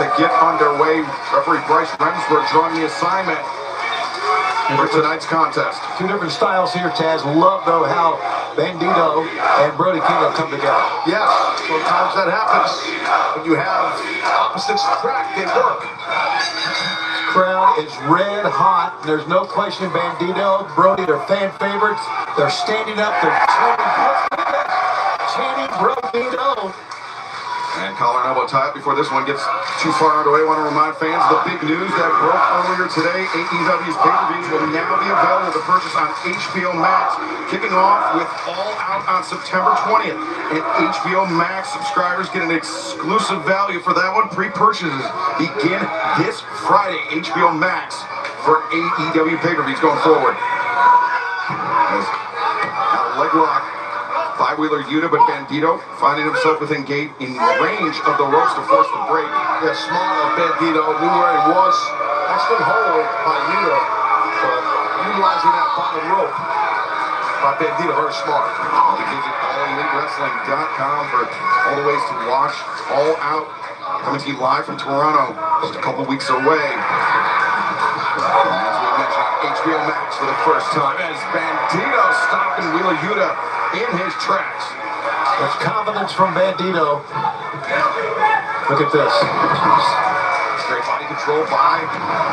to get underway. Referee Bryce Remsburg drawing the assignment for tonight's contest. Two different styles here, Taz. Love, though, how Bandito and Brody King have come together. Yes, sometimes that happens. When you have opposites attract, they work. This crowd is red hot. There's no question Bandito, Brody, they're fan favorites. They're standing up. They're chanting Brodido. And collar and elbow tie up before this one gets too far underway. I want to remind fans of the big news that broke earlier today. AEW's pay-per-views will now be available to purchase on HBO Max, kicking off with All Out on September 20th. And HBO Max subscribers get an exclusive value for that one. Pre-purchases begin this Friday. HBO Max for AEW pay-per-views going forward. Leg lock. Five-wheeler Yuta, but Bandito finding himself within range of the ropes to force the break. Yeah, smart of Bandito, knew where he was. Excellent hold by Yuta, but utilizing that bottom rope by Bandito, very smart. You can visit AllEliteWrestling.com for all the ways to watch All Out, coming to you live from Toronto, just a couple weeks away. And as we mentioned, HBO Max for the first time as Bandito stopping Wheeler Yuta in his tracks. There's confidence from Bandito. Look at this. Great body control by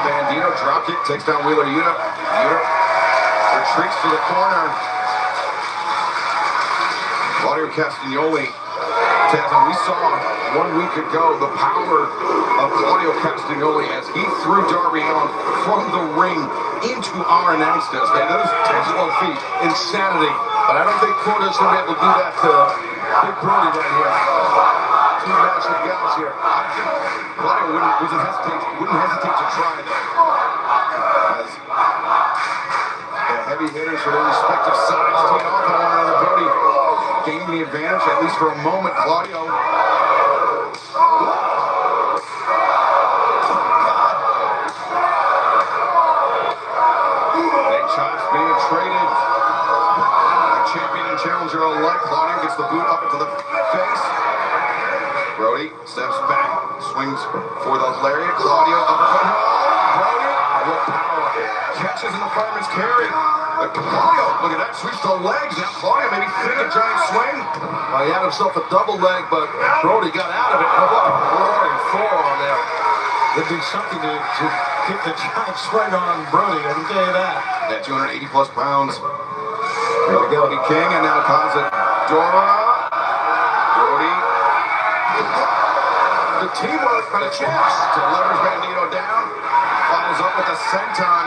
Bandito. Drop kick, takes down Wheeler Yuta. Yuta retreats to the corner. Claudio Castagnoli. And we saw 1 week ago the power of Claudio Castagnoli as he threw Darby Allin from the ring into our announce desk. Man, those 10-12 feet. Insanity. But I don't think Claudio's going to be able to do that to Big Brody right here. Two massive guys here. I think Claudio wouldn't hesitate to try though. As the heavy hitters for their respective sides teeing off on one another. Brody gaining the advantage, at least for a moment. Claudio. Big shots being traded. Champion and challenger alike. Claudio gets the boot up into the face. Brody steps back, swings for the lariat. Claudio uppercut. Brody with power. Catches in the fireman's carry. But Claudio, look at that, sweeps the legs. Now Claudio maybe fitting a giant swing. Well, he had himself a double leg, but Brody got out of it. What a roaring forearm there. There'd be something to get the giant swing on Brody, I can tell you that. At 280 plus pounds. Here we go, King, and now Cazadora. Brody. The teamwork by the champs. Delivers Bandito down. Follows up with the senton.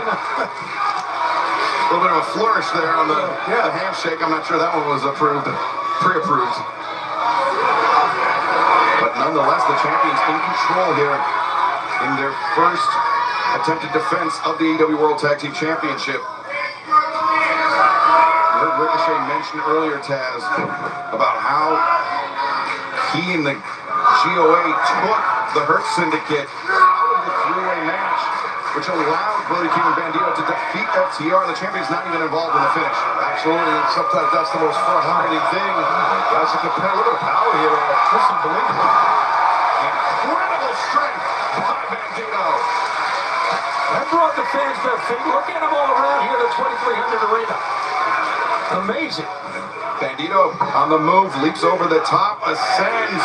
A little bit of a flourish there on the handshake. I'm not sure that one was pre-approved. But nonetheless, the champions in control here in their first attempted defense of the AEW World Tag Team Championship. You heard Ricochet mention earlier, Taz, about how he and the GOA took the Hurt Syndicate out of the three-way match, which allowed Brody King and Bandito to defeat FTR. The champion's not even involved in the finish. Absolutely, and sometimes that's the most frustrating thing. That's a competitive power here. This is unbelievable. Incredible strength by Bandito. That brought the fans to their feet. Look at them all around here, the 2300 arena. Amazing. Bandito on the move, leaps over the top, ascends.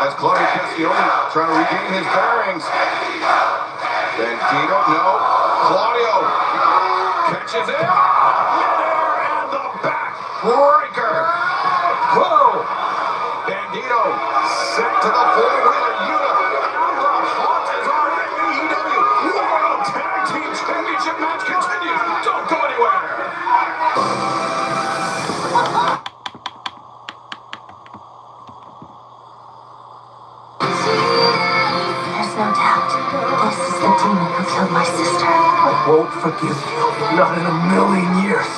As Claudio Castagnoli trying to regain his bearings. Bandito, no. Claudio catches it. Midair and the back breaker. Whoa. Bandito sent to the four-wheeler Yuta. And the haunt is our AEW World Tag Team Championship match continues. Don't go anywhere. There's no doubt. This is the demon who killed my sister. I won't forgive you. Not in a million years.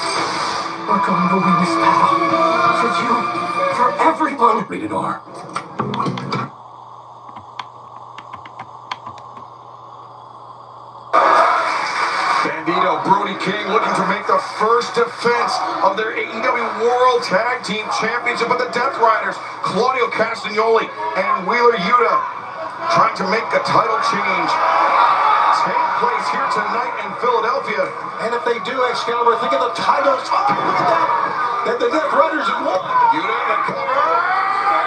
We're going to win this battle. For you. For everyone. Rated R. Bandito, Brody King looking to make the first defense of their AEW World Tag Team Championship. But the Death Riders, Claudio Castagnoli and Wheeler Yuta, trying to make a title change take place here tonight in Philadelphia. And if they do, Excalibur, think of the titles. Oh, look at that. That the Death Riders have won. Yuta in the cover.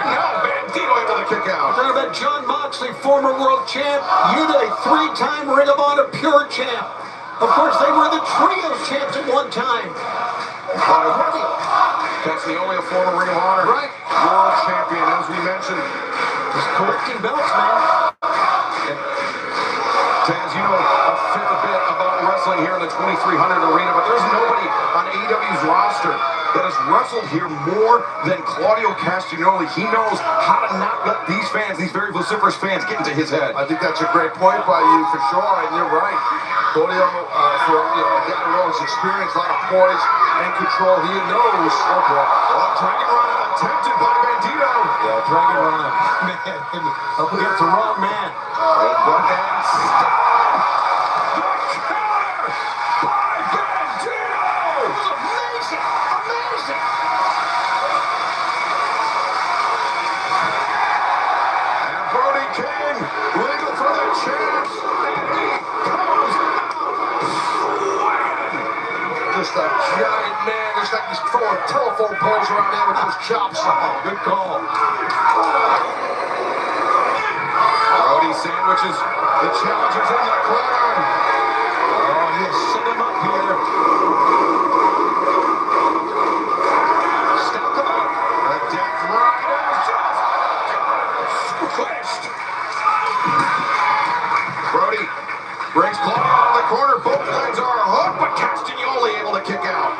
No, Bandito able to kick out. Talking about John Moxley, former world champ. Yuta, a three-time Ring of Honor Pure champ. Of course, they were the Trios champs at one time. Castagnoli, a former Ring of Honor world champion, as we mentioned. He's collecting belts, man. Taz, you know a fair bit about wrestling here in the 2300 arena, but there's nobody on AEW's roster that has wrestled here more than Claudio Castagnoli. He knows how to not let these fans, these very vociferous fans, get into his head. I think that's a great point by you, for sure, and you're right. Claudio, for a guy who knows experience, a lot of poise and control, he knows. Oh, boy. Dragon Rana attempted by Bandito. Yeah, Dragon Rana. Man, up against the wrong man. But then stop! The counter by Bandito! It was amazing! Amazing! And Brody King, legal for the champs, and he comes out swinging. Just a giant man, just like he's throwing telephone poles around there with those chops. Good call. Brody sandwiches the challengers in the crowd. Oh, he'll set him up here. Stop him up. The Death Riders just squished. Brody brings Claudio out of the corner. Both legs are hooked, but Castagnoli able to kick out.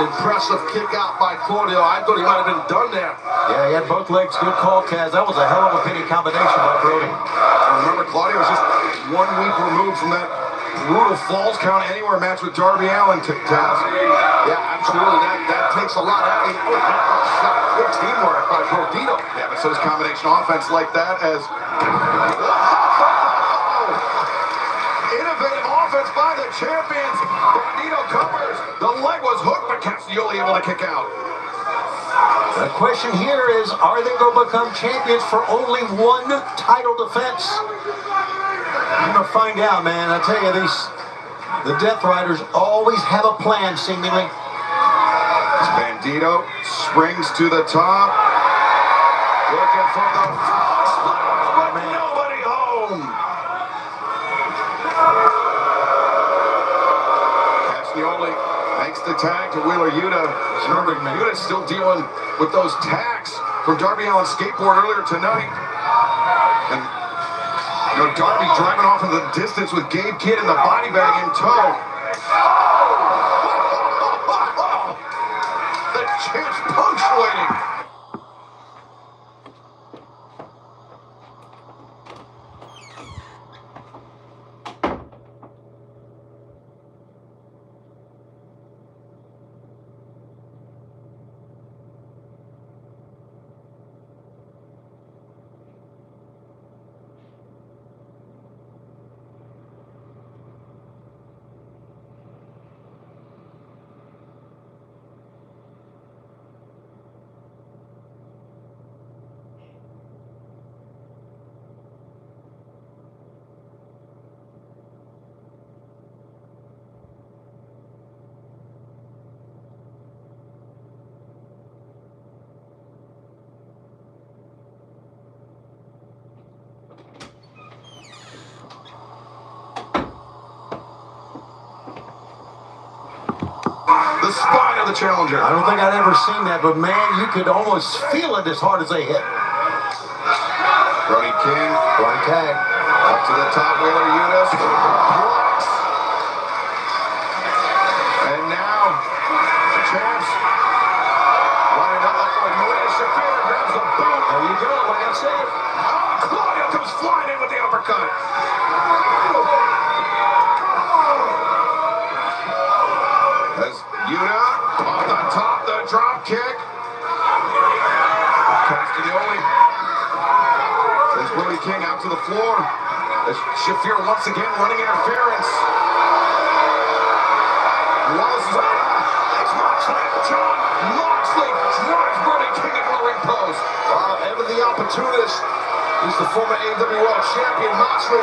Impressive kick out by Claudio. I thought he might have been done there. Yeah, he had both legs. Good call, Taz. That was a hell of a pinning combination by Brody. Remember, Claudio was just 1 week removed from that brutal Falls Count Anywhere match with Darby Allin, Taz. Yeah, absolutely. That takes a lot out of him. Good teamwork by Brodido. Yeah, but so does combination offense like that as... Innovative offense by the champions. Brodido covers. The leg was hooked, but Castagnoli able to kick out. The question here is, are they going to become champions for only one title defense? I'm going to find out, man. I tell you, the Death Riders always have a plan, seemingly. Bandito springs to the top. Looking for the frog splash, but nobody home. Castagnoli makes the tag to Wheeler Yuta. Remember, Yuta's still dealing with those tags from Darby Allin's skateboard earlier tonight. And you know, Darby driving off in the distance with Gabe Kidd in the body bag in tow. The champ's punctuating. The spine of the challenger. I don't think I'd ever seen that, but man, you could almost feel it as hard as they hit. Brody King. One tag. Up to the top, Wheeler Yuta. And now, the champs. Lining up like Malia Shafir grabs the boot. There you go, like I said. Oh, Claudio comes flying in with the uppercut. As Yuta on the top, the drop kick. Castagnoli sends Brody King out to the floor. As Shafir once again running interference. Wallace is out. John Moxley drives Brody King into the ring post. Ever the opportunist is the former AEW World Champion Moxley.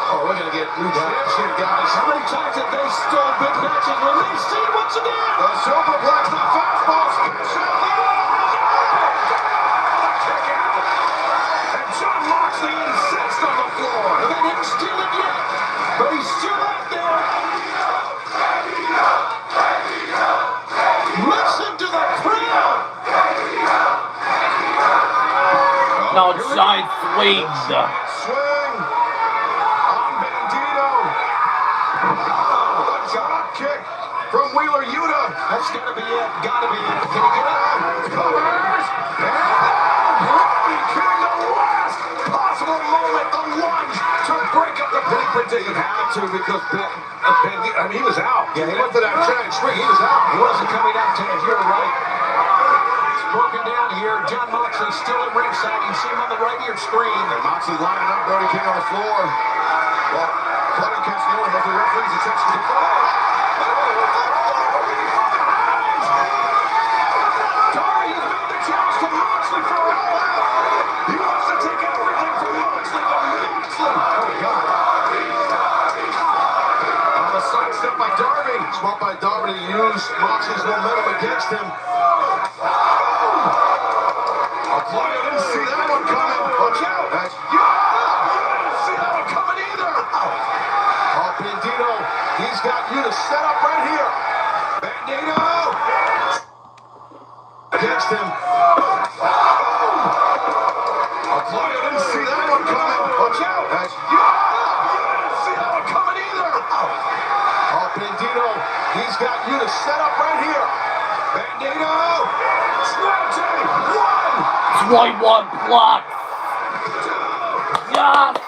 Oh, we're going to get new champs here, guys. How many times have they stole big matches when they see once again? The superplex, the fastball, special. Kick out. And John Moxley insists on the floor. They didn't steal it yet, but he's still out there. Listen to the crowd. Outside swing. Swing on Bandito. The drop kick from Wheeler Yuta. That's gotta be it. Gotta be it. Can he get up? Covers. And Brody King, the last possible moment, the lunge to break up the pinning predicament. Had to because Bandito, I mean, he was out. Yeah, he went for that giant swing. He was out. He wasn't coming out to it. You're right. It's broken down here. John Moxley still at ringside. You see him on the right of your screen. And Moxley lining up Brody King on the floor. Well, Claudio Castagnoli has the referee's attention to the floor. Darby has made the challenge to Moxley for all out. He wants to take everything from Moxley, but Moxley. Oh, God. On the sidestep by Darby. Smart by Darby to use Moxley's momentum against him. Claudio didn't see that one coming. Watch out. You didn't see that one coming either. Oh, Bandito, he's got you to set up right here. Bandito. Against him. Claudio didn't see that one coming. Watch out. You didn't see that one coming either. Oh, Bandito, he's got you to set up right here. Bandito. 21. White one block. Yes.